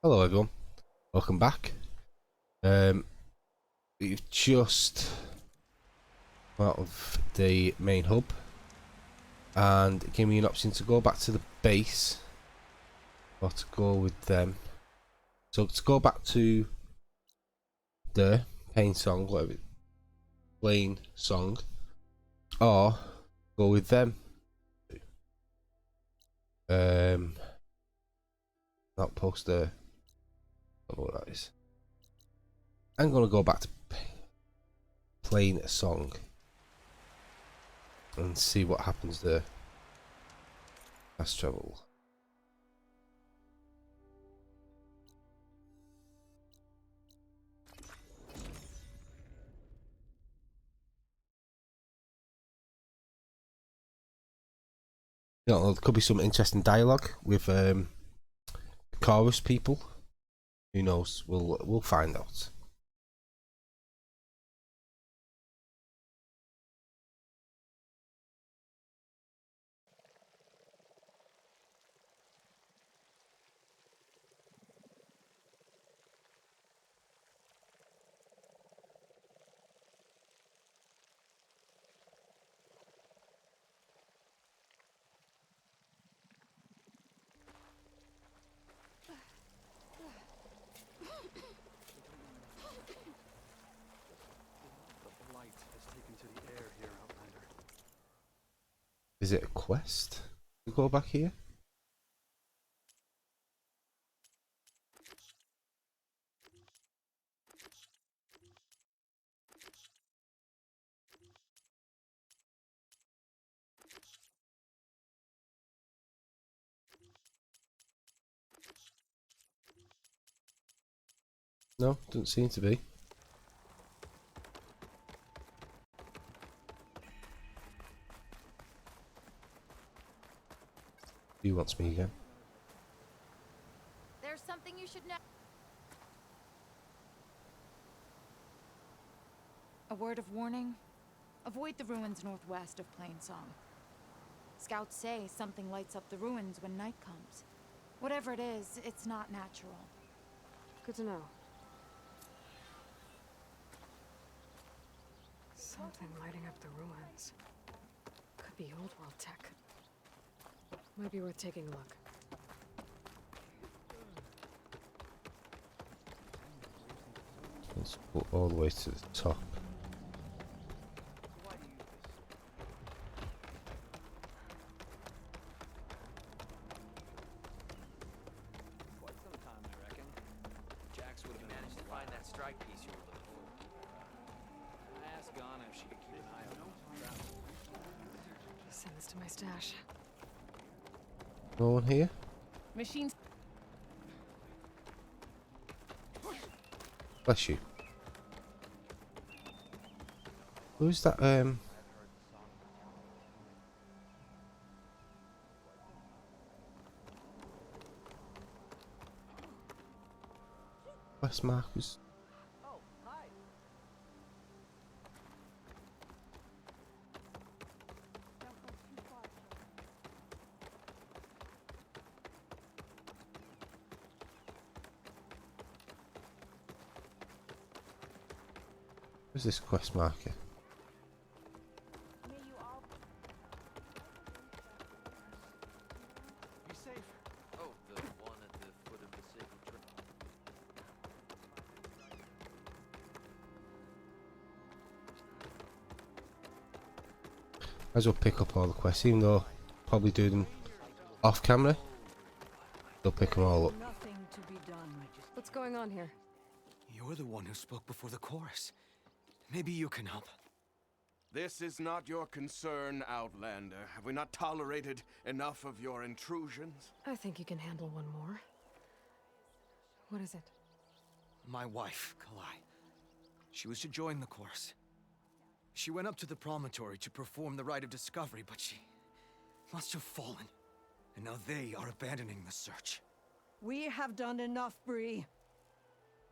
Hello everyone, welcome back. We've just out of the main hub and it gave me an option to go back to the base or to go with them. So to go back to the pain song, whatever, plain song, or go with them. Not poster. I don't know what that is. I'm gonna go back to plain song and see what happens there. Fast travel. You know, there could be some interesting dialogue with chorus people. Who knows? We'll find out. Is it a quest to go back here? No, doesn't seem to be. He wants me again. There's something you should know. A word of warning. Avoid the ruins northwest of Plainsong. Scouts say something lights up the ruins when night comes. Whatever it is, it's not natural. Good to know. Something lighting up the ruins. Could be old world tech. Might be worth taking a look. Let's go all the way to the top. Quite some time, I reckon. Jax would have managed to find that strike piece you were looking for. I asked Ghana if she could keep an eye on travel. Just send this to my stash. No one here? Machines. Bless you. Who's that? West Marcus. Oh, hi. Where's this quest marker? Be safe. Oh, the one at the foot of the sacred tree. Might as well pick up all the quests, even though probably do them off camera. They'll pick them all up. Nothing to be done. What's going on here? You're the one who spoke before the chorus. Maybe you can help. This is not your concern, Outlander. Have we not tolerated enough of your intrusions? I think you can handle one more. What is it? My wife, Kalai. She was to join the chorus. She went up to the promontory to perform the rite of discovery, but she must have fallen. And now they are abandoning the search. We have done enough, Bree.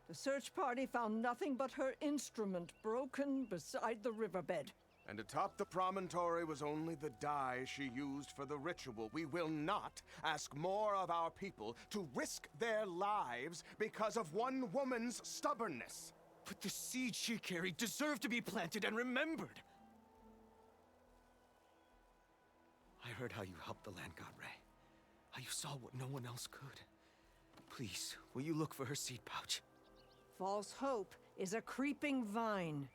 The search party found nothing but her instrument broken beside the riverbed. And atop the promontory was only the dye she used for the ritual. We will not ask more of our people to risk their lives because of one woman's stubbornness. But the seed she carried deserved to be planted and remembered. I heard how you helped the land god Ray. How you saw what no one else could. Please, will you look for her seed pouch? False hope is a creeping vine.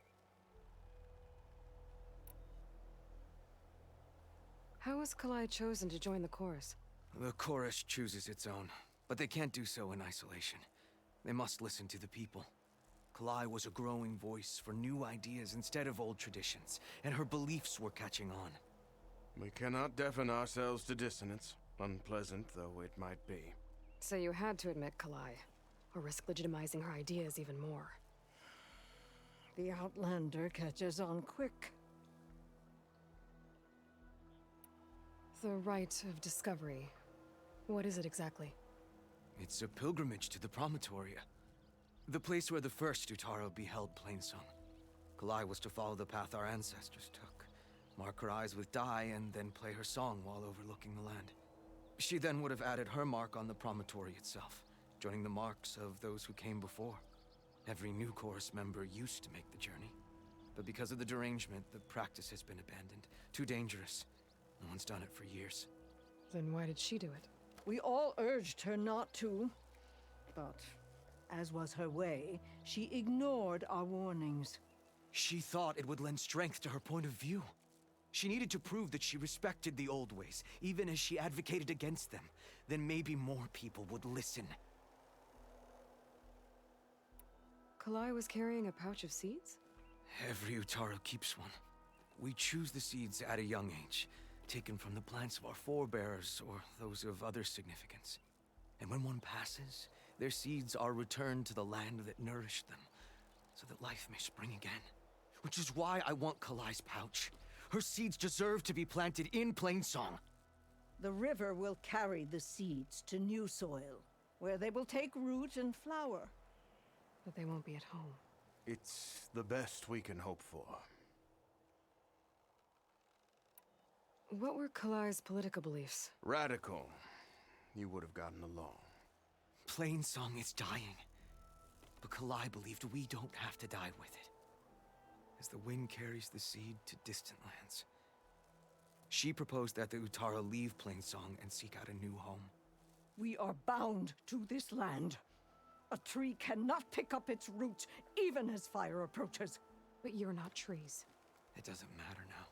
How was Kalai chosen to join the chorus? The chorus chooses its own, but they can't do so in isolation. They must listen to the people. Kalai was a growing voice for new ideas instead of old traditions, and her beliefs were catching on. We cannot deafen ourselves to dissonance, unpleasant though it might be. So you had to admit Kalai, or risk legitimizing her ideas even more. The Outlander catches on quick. The rite of discovery. What is it exactly? It's a pilgrimage to the Promontory. The place where the first Utaro beheld Plainsong. Kalai was to follow the path our ancestors took. Mark her eyes with dye and then play her song while overlooking the land. She then would have added her mark on the promontory itself, joining the marks of those who came before. Every new chorus member used to make the journey. But because of the derangement, the practice has been abandoned. Too dangerous. No one's done it for years. Then why did she do it? We all urged her not to, but as was her way, she ignored our warnings. She thought it would lend strength to her point of view. She needed to prove that she respected the old ways, even as she advocated against them. Then maybe more people would listen. Kalai was carrying a pouch of seeds? Every Utaro keeps one. We choose the seeds at a young age, taken from the plants of our forebears or those of other significance. And when one passes, their seeds are returned to the land that nourished them, so that life may spring again. Which is why I want Kalai's pouch. Her seeds deserve to be planted in Plainsong. The river will carry the seeds to new soil, where they will take root and flower. But they won't be at home. It's the best we can hope for. What were Kalai's political beliefs? Radical. You would have gotten along. Plainsong is dying. But Kalai believed we don't have to die with it. As the wind carries the seed to distant lands. She proposed that the Utara leave Plainsong and seek out a new home. We are bound to this land. A tree cannot pick up its roots, even as fire approaches. But you're not trees. It doesn't matter now.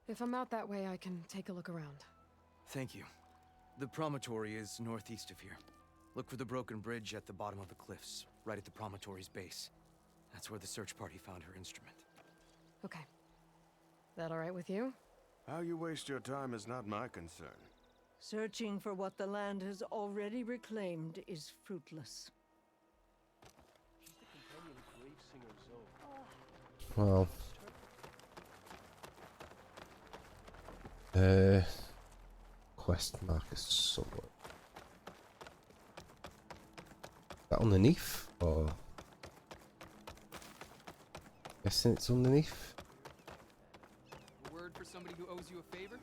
If I'm out that way, I can take a look around. Thank you. The promontory is northeast of here. Look for the broken bridge at the bottom of the cliffs, right at the promontory's base. That's where the search party found her instrument. Okay. That all right with you? How you waste your time is not my concern. Searching for what the land has already reclaimed is fruitless. Well. Quest markers somewhere. Is that underneath? Or guessing it's underneath? A word for somebody who owes you a favor?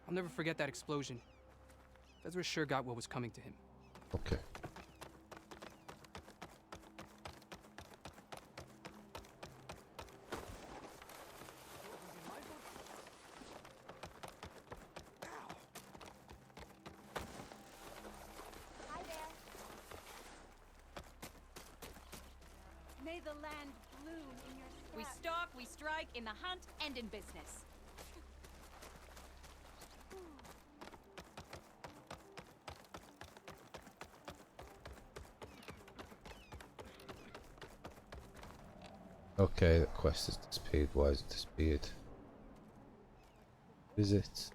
I'll never forget that explosion. Ezra sure got what was coming to him. Okay. Hi there. May the land bloom in your steps. We stalk, we strike, in the hunt, and in business. Okay, the quest has disappeared. Why has it disappeared? Visit.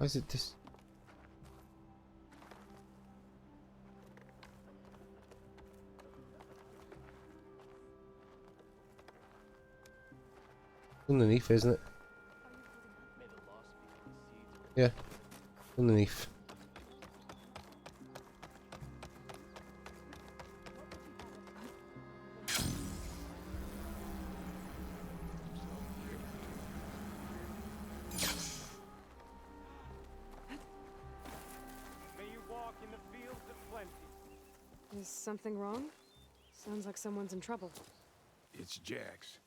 Why is it this? Underneath, isn't it? Yeah, underneath. Is something wrong? Sounds like someone's in trouble. It's Jax.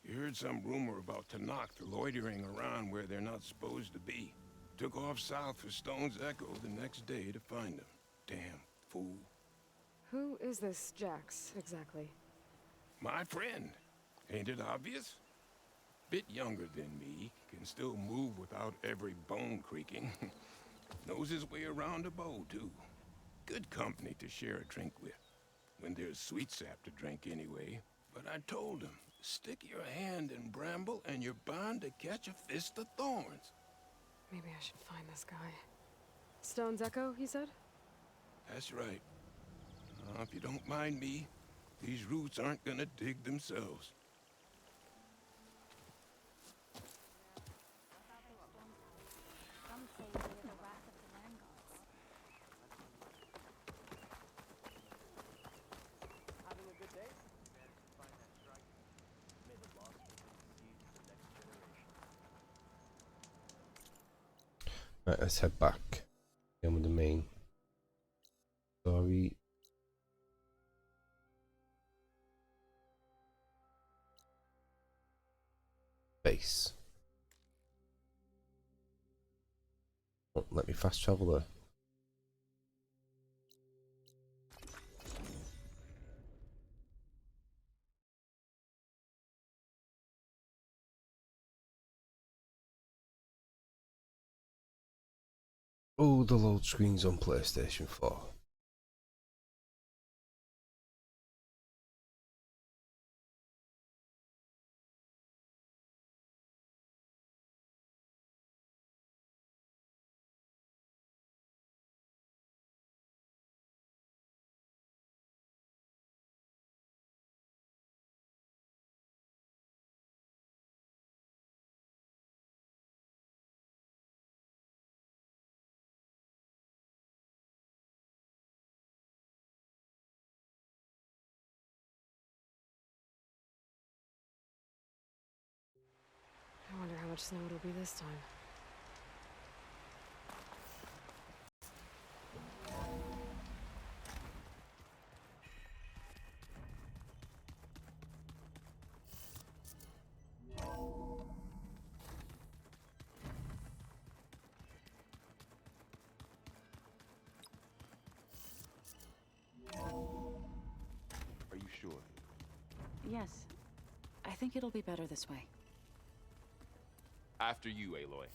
You heard some rumor about Tanakh loitering around where they're not supposed to be. Took off south for Stone's Echo the next day to find him. Damn fool. Who is this Jax, exactly? My friend. Ain't it obvious? Bit younger than me, can still move without every bone creaking. Knows his way around a bow, too. Good company to share a drink with. When there's sweet sap to drink anyway. But I told him, stick your hand in bramble and you're bound to catch a fist of thorns. Maybe I should find this guy. Stone's Echo, he said? That's right. If you don't mind me, these roots aren't gonna dig themselves. Some say they're the wrath of the land gods. Having a good day? Managed to find that strike. May the lost people succeed to the next generation. Right, let's head back. Again with the main story. Base. Oh, let me fast travel there. Oh, the load screens on PlayStation 4. I wonder how much snow it'll be this time. Are you sure? Yes. I think it'll be better this way. After you, Aloy.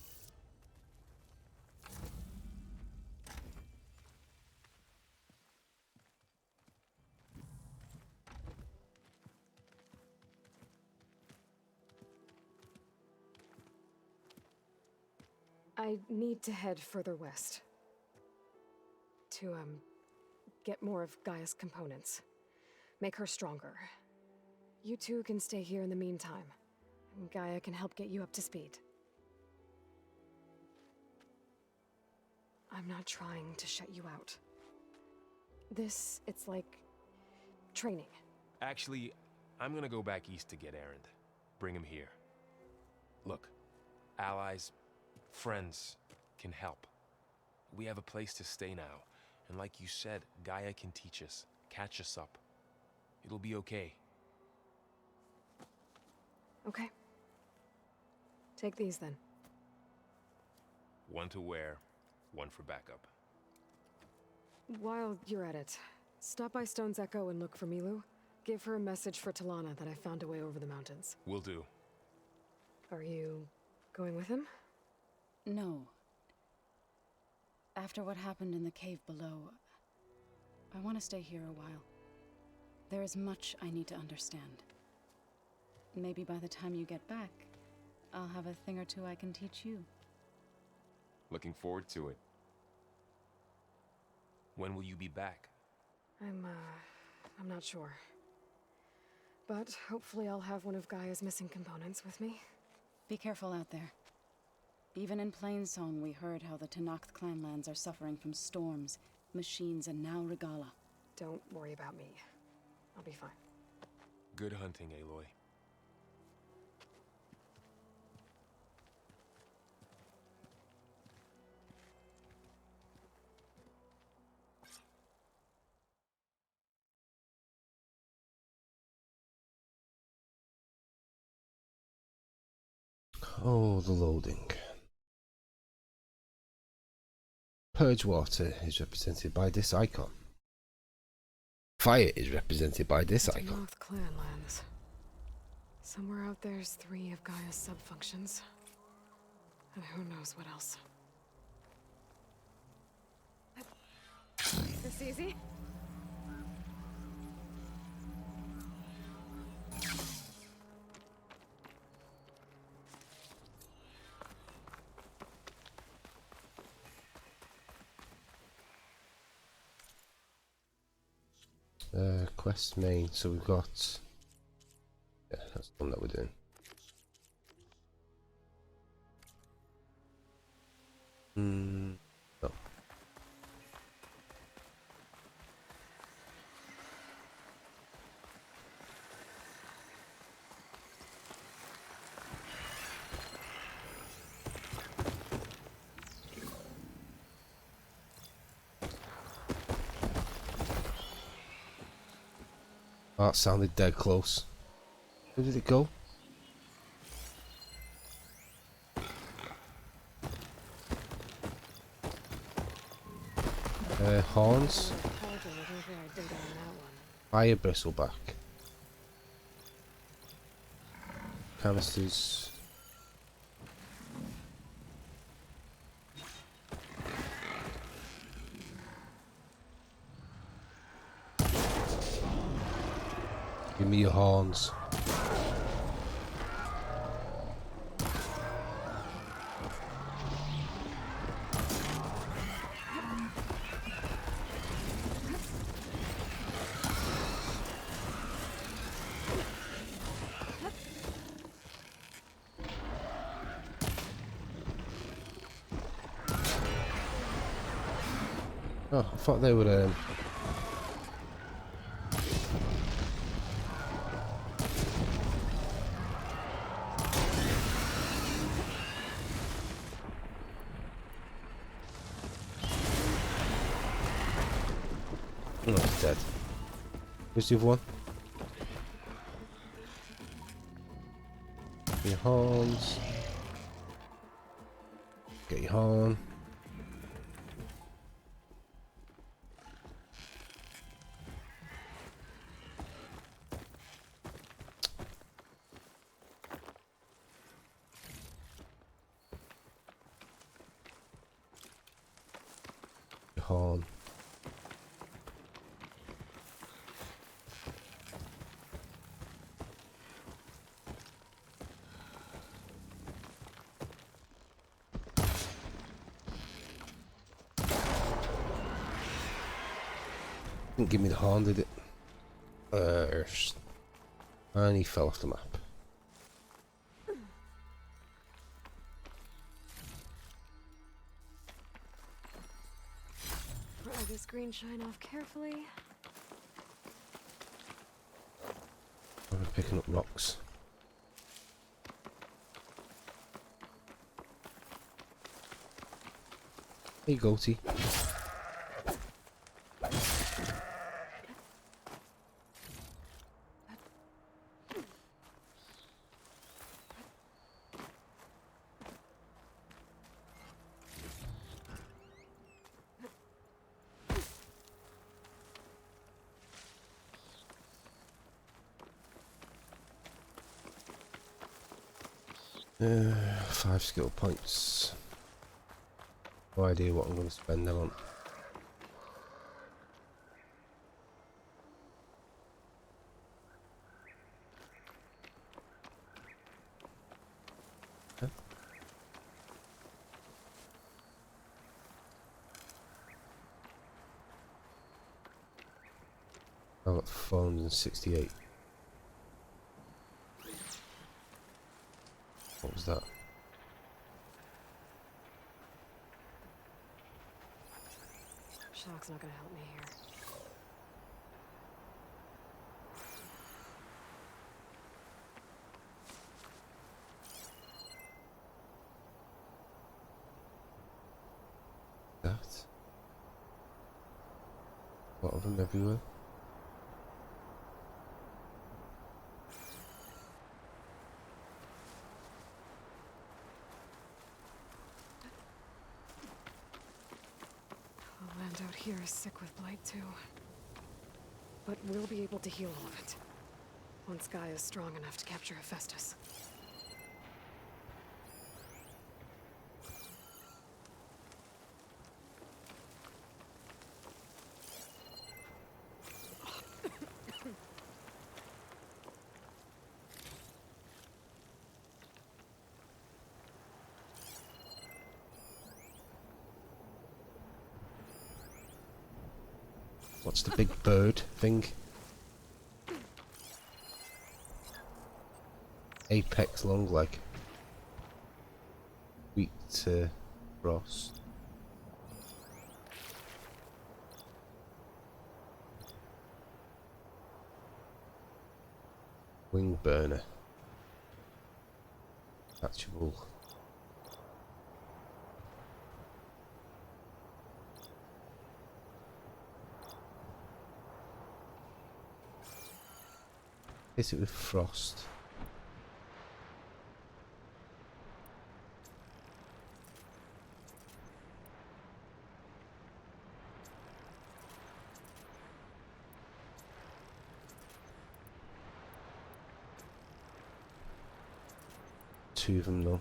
I need to head further west. To, get more of Gaia's components. Make her stronger. You two can stay here in the meantime. And Gaia can help get you up to speed. I'm not trying to shut you out. It's like training. Actually, I'm gonna go back east to get Erend. Bring him here. Look, allies, friends can help. We have a place to stay now. And like you said, Gaia can teach us, catch us up. It'll be okay. Okay. Take these then. One to wear, one for backup. While you're at it, stop by Stone's Echo and look for Milu. Give her a message for Talana that I found a way over the mountains. Will do. Are you going with him? No. After what happened in the cave below, I want to stay here a while. There is much I need to understand. Maybe by the time you get back, I'll have a thing or two I can teach you. Looking forward to it. When will you be back? I'm not sure. But hopefully I'll have one of Gaia's missing components with me. Be careful out there. Even in Plainsong, we heard how the Tenakth clanlands are suffering from storms, machines, and now Regala. Don't worry about me. I'll be fine. Good hunting, Aloy. Oh, the loading. Purge water is represented by this icon. Fire is represented by this icon. Tenakth clanlands. Somewhere out there's 3 of Gaia's sub-functions. And who knows what else. This easy? Quest main, so we've got... Yeah, that's the one that we're doing. No. Oh, that sounded dead close. Where did it go? Horns. Fire bristleback. Canisters. Give me your horns. Oh, I thought they were oh, it's dead. Where's the other one? Your horns. Get your horn. Your horn. Didn't give me the horn, did it? And he fell off the map. Pry this green shine off carefully. I'm picking up rocks. Hey, goatee. Five skill points. No idea what I'm going to spend them on. I've got 468. What was that? Shock's not gonna help me here. That? A lot of them everywhere. The land out here is sick with blight too. But we'll be able to heal all of it. Once Gaia is strong enough to capture Hephaestus. What's the big bird thing? Apex long leg. Weak to frost. Wing burner. Catchable. Hit it with frost. Two of them though.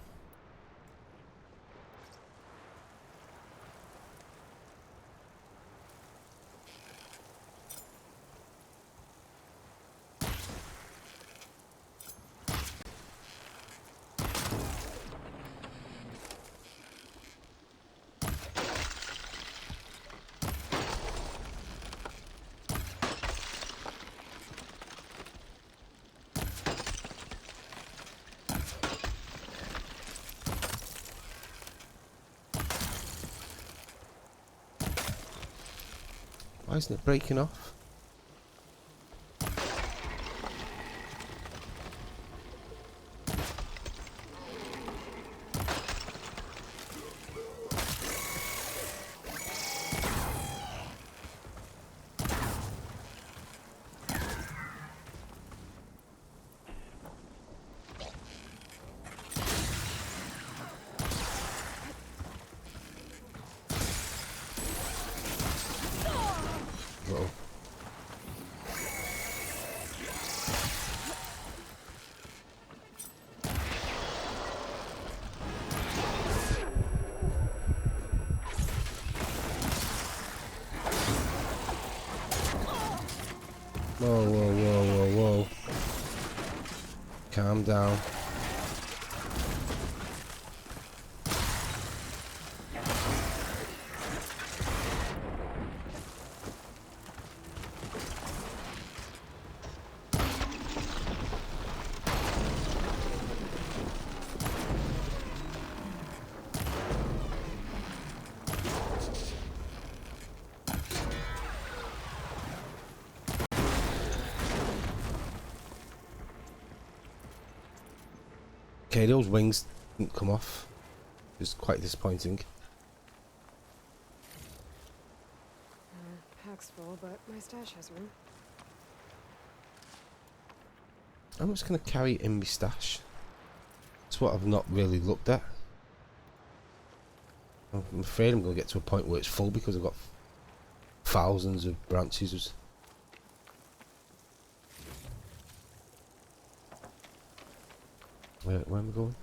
Why isn't it breaking off? Uh-oh. Whoa, whoa, whoa, whoa, whoa. Calm down. Okay, those wings didn't come off. It was quite disappointing. Pack's full, but my stash has room. I'm just going to carry it in my stash. That's what I've not really looked at. I'm afraid I'm going to get to a point where it's full because I've got thousands of branches. Where am I going?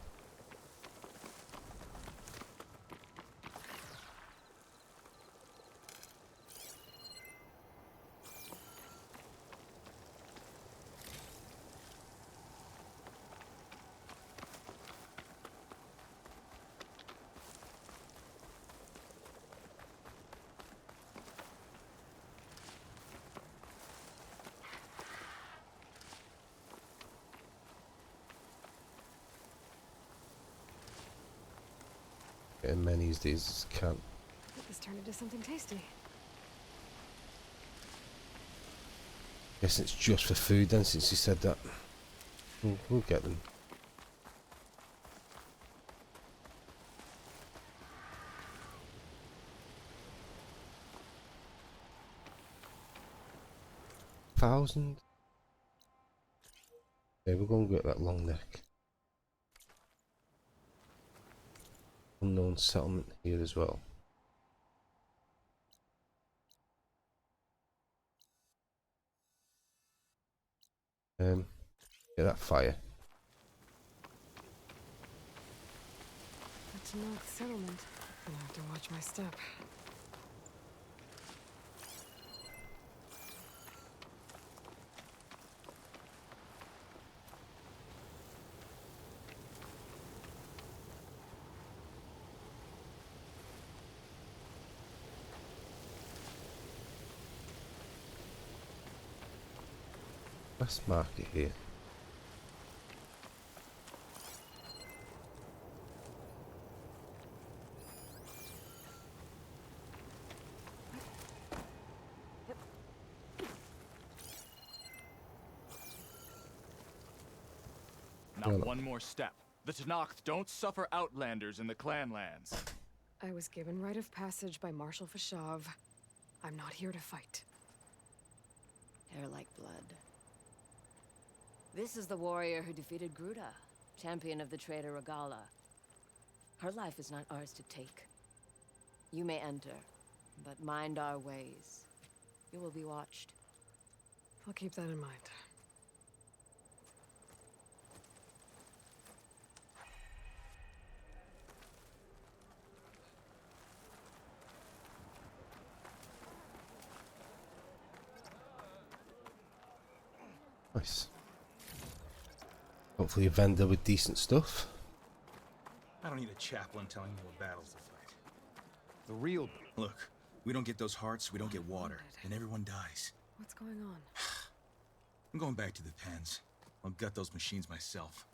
Getting many these days as I can. Let this turn into something tasty. Guess it's just for food then, since you said that. We'll get them. $1,000? Okay, we're going to get that long neck. Unknown settlement here as well. Get that fire. That's a North settlement. Gonna have to watch my step. Let's mark it here. Not one more step. The Tenakth don't suffer outlanders in the Clanlands. I was given rite of passage by Marshal Fashav. I'm not here to fight. Hair like blood. This is the warrior who defeated Gruda, champion of the traitor Regala. Her life is not ours to take. You may enter, but mind our ways. You will be watched. I'll keep that in mind. Nice. Hopefully a vendor with decent stuff. I don't need a chaplain telling me what battles to fight. The real... Look, we don't get those hearts, we don't get water, and everyone dies. What's going on? I'm going back to the pens. I'll gut those machines myself.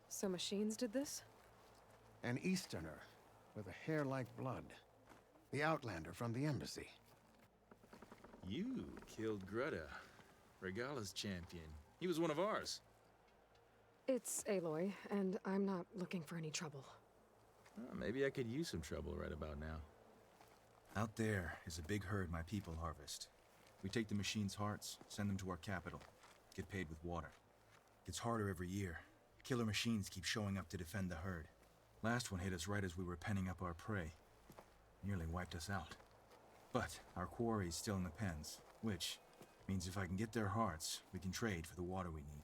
So machines did this? An Easterner with a hair like blood. The Outlander from the embassy. You killed Greta, Regala's champion. He was one of ours. It's Aloy, and I'm not looking for any trouble. Maybe I could use some trouble right about now. Out there is a big herd my people harvest. We take the machines' hearts, send them to our capital, get paid with water. Gets harder every year. Killer machines keep showing up to defend the herd. Last one hit us right as we were penning up our prey. Nearly wiped us out. But our quarry is still in the pens, which means if I can get their hearts, we can trade for the water we need.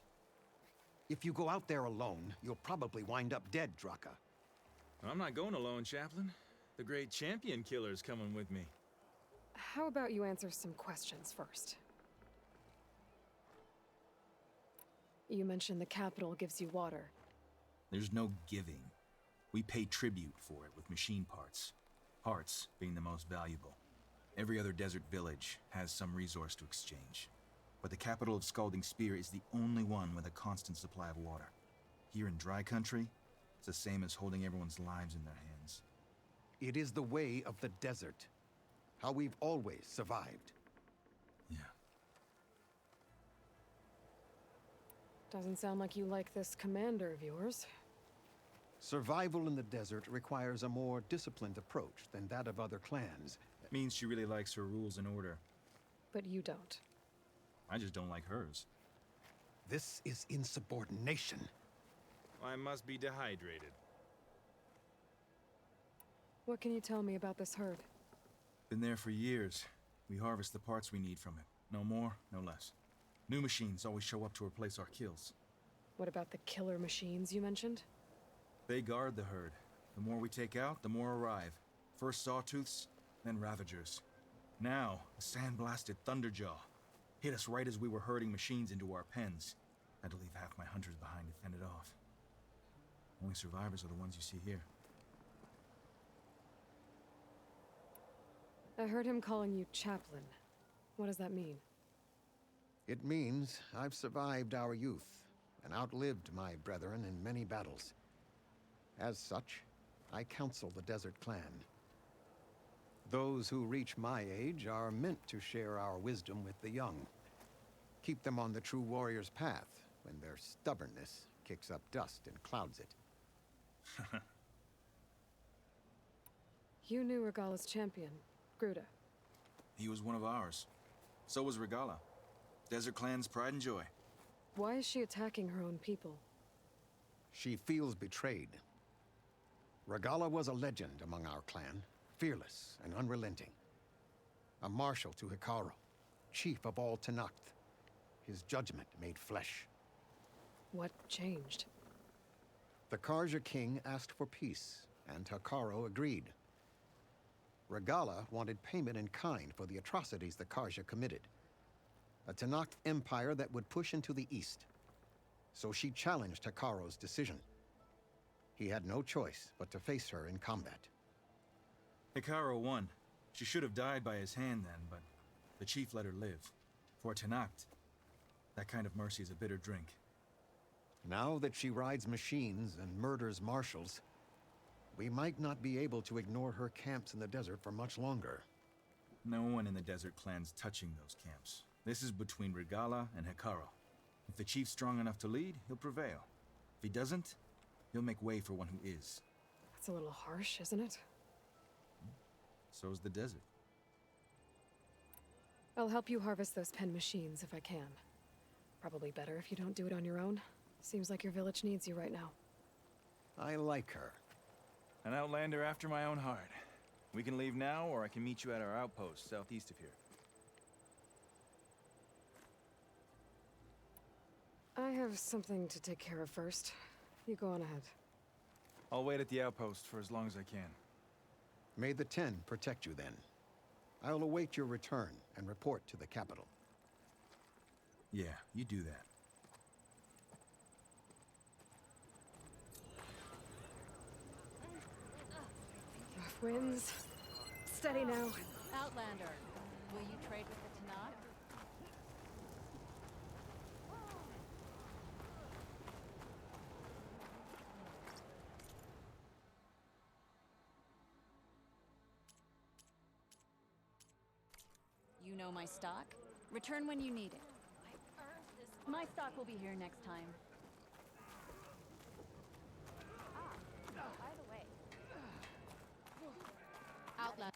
If you go out there alone, you'll probably wind up dead, Draka. I'm not going alone, Chaplain. The great champion killer's coming with me. How about you answer some questions first? You mentioned the capital gives you water. There's no giving. We pay tribute for it with machine parts. Hearts being the most valuable. Every other desert village has some resource to exchange. But the capital of Scalding Spear is the only one with a constant supply of water. Here in dry country, it's the same as holding everyone's lives in their hands. It is the way of the desert. How we've always survived. Yeah. Doesn't sound like you like this commander of yours. Survival in the desert requires a more disciplined approach than that of other clans. Means she really likes her rules and order. But you don't. I just don't like hers. This is insubordination. I must be dehydrated. What can you tell me about this herd? Been there for years. We harvest the parts we need from it. No more, no less. New machines always show up to replace our kills. What about the killer machines you mentioned? They guard the herd. The more we take out, the more arrive. First sawtooths, then ravagers. Now, a sand-blasted thunderjaw. Hit us right as we were herding machines into our pens. Had to leave half my hunters behind to fend it off. Only survivors are the ones you see here. I heard him calling you chaplain. What does that mean? It means I've survived our youth and outlived my brethren in many battles. As such, I counsel the Desert Clan. Those who reach my age are meant to share our wisdom with the young. Keep them on the true warrior's path when their stubbornness kicks up dust and clouds it. You knew Regala's champion, Gruda. He was one of ours. So was Regala. Desert Clan's pride and joy. Why is she attacking her own people? She feels betrayed. Regala was a legend among our clan, fearless and unrelenting. A marshal to Hikaru, chief of all Tenakth. His judgment made flesh. What changed? The Karja king asked for peace, and Hikaru agreed. Regala wanted payment in kind for the atrocities the Karja committed. A Tenakth empire that would push into the east. So she challenged Hikaru's decision. He had no choice but to face her in combat. Hikaru won. She should have died by his hand then, but the chief let her live. For Tenakth, that kind of mercy is a bitter drink. Now that she rides machines and murders marshals, we might not be able to ignore her camps in the desert for much longer. No one in the Desert Clan's touching those camps. This is between Regala and Hikaru. If the chief's strong enough to lead, he'll prevail. If he doesn't, he'll make way for one who is. That's a little harsh, isn't it? So is the desert. I'll help you harvest those pen machines if I can. Probably better if you don't do it on your own. Seems like your village needs you right now. I like her. An outlander after my own heart. We can leave now, or I can meet you at our outpost southeast of here. I have something to take care of first. You go on ahead. I'll wait at the outpost for as long as I can. May the Ten protect you then. I'll await your return and report to the capital. Yeah, you do that. Rough winds. Steady now. Outlander, will you trade with the Tanakh? You know my stock? Return when you need it. My stock will be here next time. By the way. Outlander.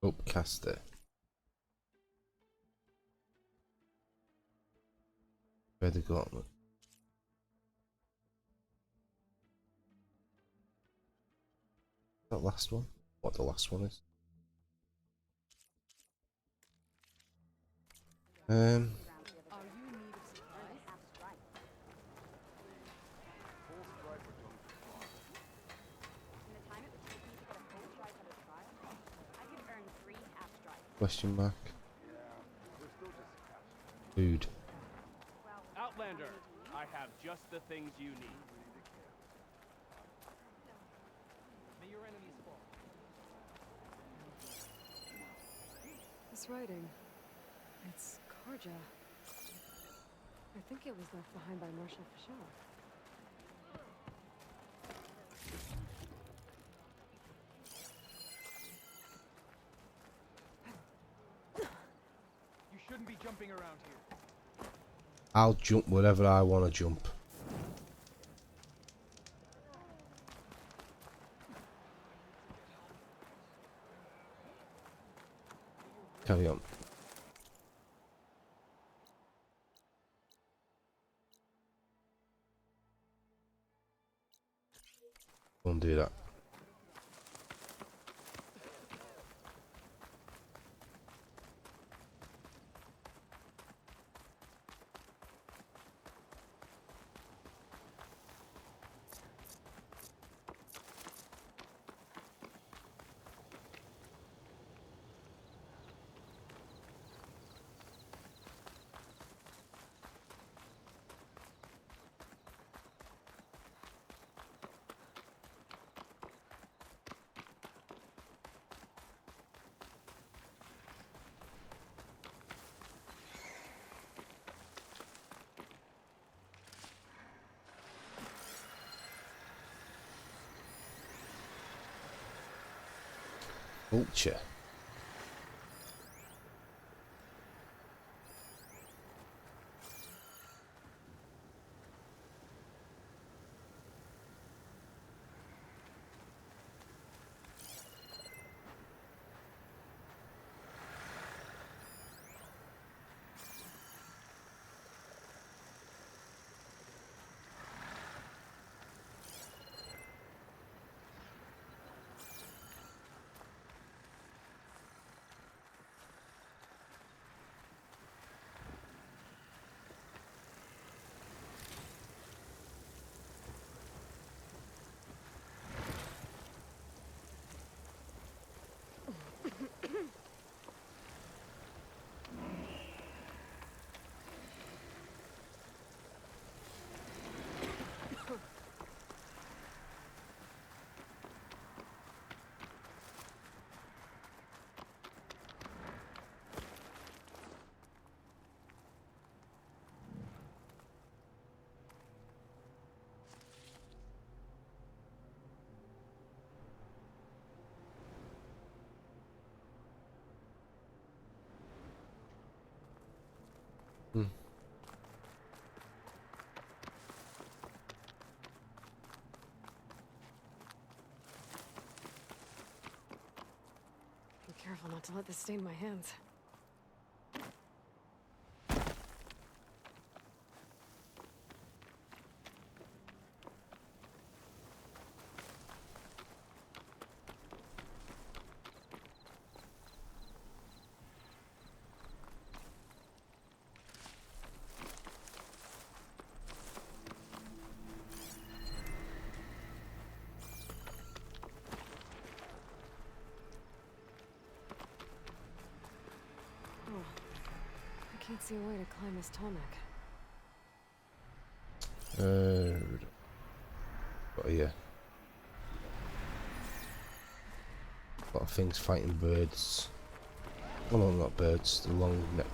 Upcaster. Where the gauntlet? That last one? What the last one is? Question mark. Food. Outlander, I have just the things you need. May your enemies fall. This writing. It's Karja. I think it was left behind by Marshal Fashal. You shouldn't be jumping around here. I'll jump wherever I want to jump. Carry on. Don't do that. Vulture. Be careful not to let this stain my hands. I can't see a way to climb this tarmac. But yeah. A lot of things fighting birds. Well, no, not birds, the long neck.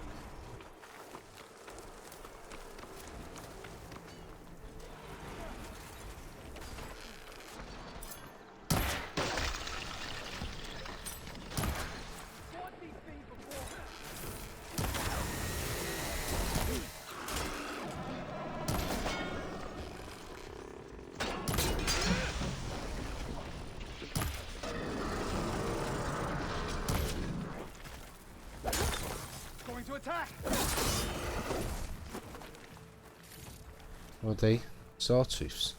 To attack! Are they sawtooths?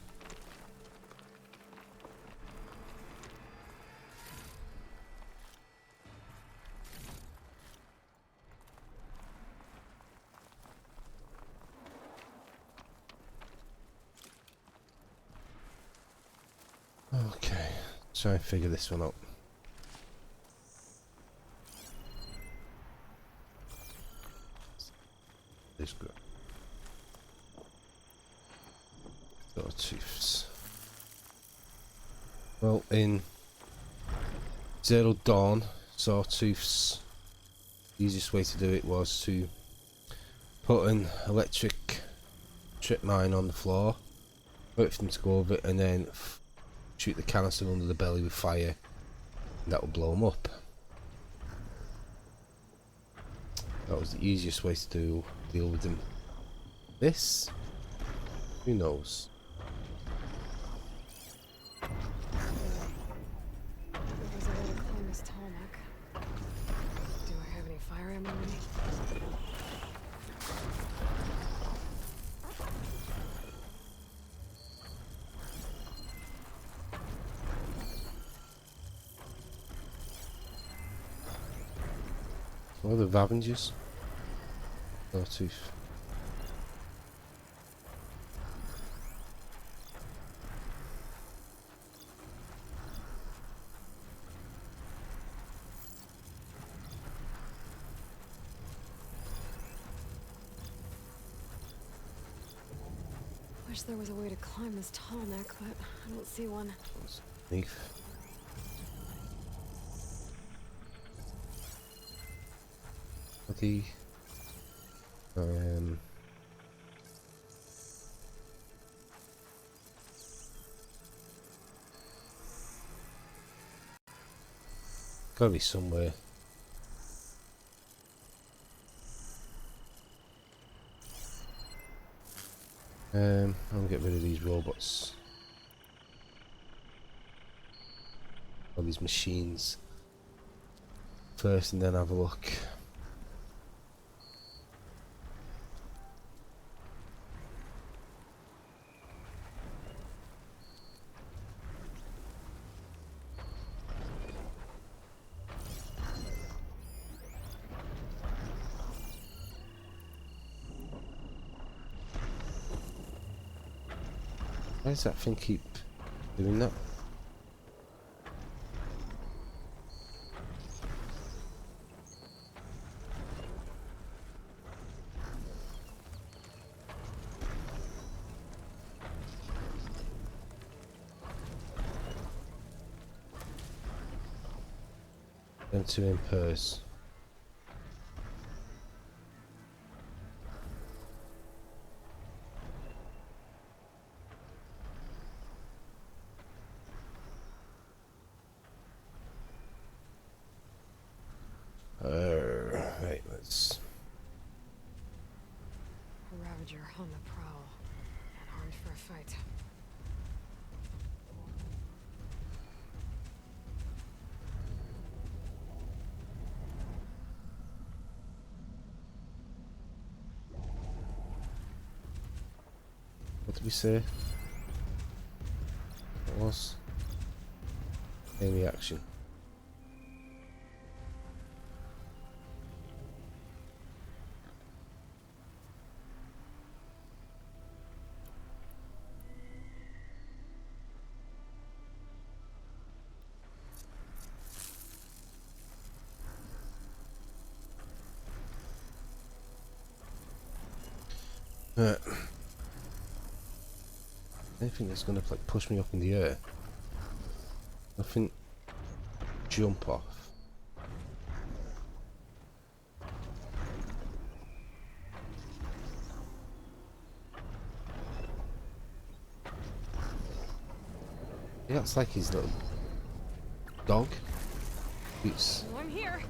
Okay, try and figure this one out. This good. Sawtooths. Well, in Zero Dawn, sawtooths, the easiest way to do it was to put an electric trip mine on the floor, wait for them to go over it, and then shoot the canister under the belly with fire, and that will blow them up. That was the easiest way to deal with them. This? Who knows? There's a way to climb this tarmac. Do I have any fire ammo in me? Oh, the Avengers. Sawtooth. Wish there was a way to climb this tarmac, but I don't see one. Leaf. The Gotta be somewhere. I'll get rid of these robots. All these machines first and then have a look. Why does that thing keep doing that? Enter in purse. Right, let's. A Ravager on the prowl and armed for a fight. What did we say? What was? Any action? Anything that's gonna like push me up in the air. Nothing. Jump off. Yeah, it's like his little dog. It's. Well, I'm here.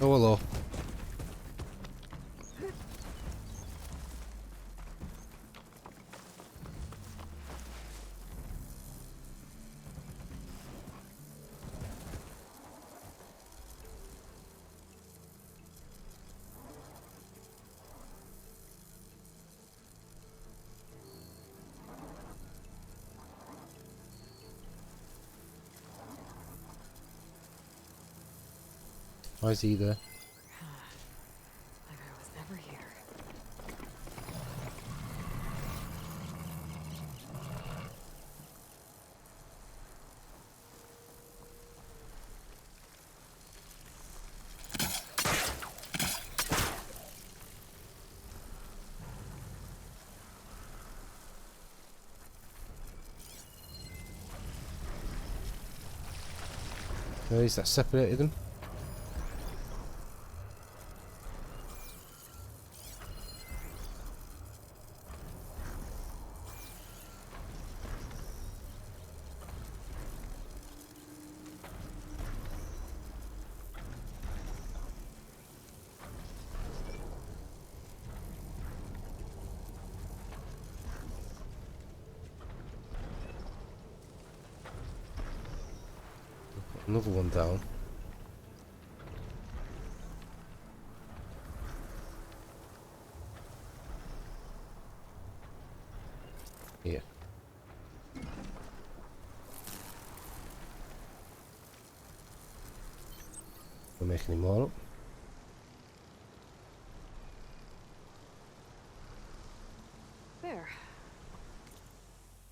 Oh, hello. Why is he there? Like I was never here. Is that separated them? Another one down. Here. We'll make any more up. There.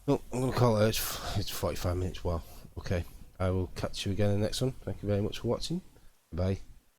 No, I'm going to call it. It's 45 minutes. Wow. Okay. I will catch you again in the next one. Thank you very much for watching. Bye.